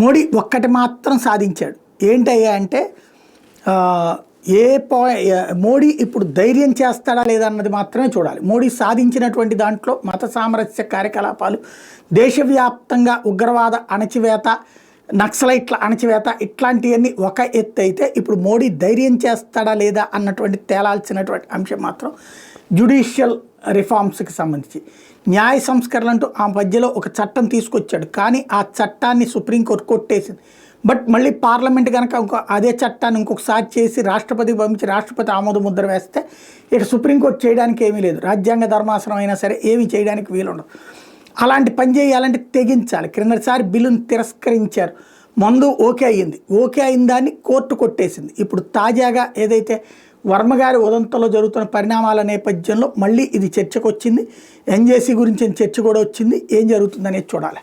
మోడీ ఒక్కటి మాత్రం సాధించాడు. ఏంటయ్యా అంటే మోడీ ఇప్పుడు ధైర్యం చేస్తాడా లేదా అన్నది మాత్రమే చూడాలి. మోడీ సాధించినటువంటి దాంట్లో మత సామరస్య కార్యకలాపాలు, దేశవ్యాప్తంగా ఉగ్రవాద అణచివేత, నక్సలైట్ల అణచివేత, ఇట్లాంటివన్నీ ఒక ఎత్తు అయితే, ఇప్పుడు మోడీ ధైర్యం చేస్తాడా లేదా అన్నటువంటి తేలాల్సినటువంటి అంశం మాత్రం జ్యుడిషియల్ రిఫార్మ్స్కి సంబంధించి న్యాయ సంస్కరణలు అంటూ ఆ మధ్యలో ఒక చట్టం తీసుకొచ్చాడు. కానీ ఆ చట్టాన్ని సుప్రీంకోర్టు కొట్టేసింది. బట్ మళ్ళీ పార్లమెంట్ కనుక అదే చట్టాన్ని ఇంకొకసారి చేసి రాష్ట్రపతికి పంపించి రాష్ట్రపతి ఆమోద ముద్ర వేస్తే ఇక సుప్రీంకోర్టు చేయడానికి ఏమీ లేదు. రాజ్యాంగ ధర్మాసనం అయినా సరే ఏమీ చేయడానికి వీలుండదు. అలాంటి పని చేయాలంటే తెగించాలి. క్రిందటిసారి బిల్లును తిరస్కరించారు, ముందు ఓకే అయ్యింది. ఓకే అయిన దాన్ని కోర్టు కొట్టేసింది. ఇప్పుడు తాజాగా ఏదైతే వర్మగారి ఉదంతంలో జరుగుతున్న పరిణామాల నేపథ్యంలో మళ్ళీ ఇది చర్చకు వచ్చింది. ఎన్జేసీ గురించి చర్చ కూడా వచ్చింది. ఏం జరుగుతుందనేది చూడాలి.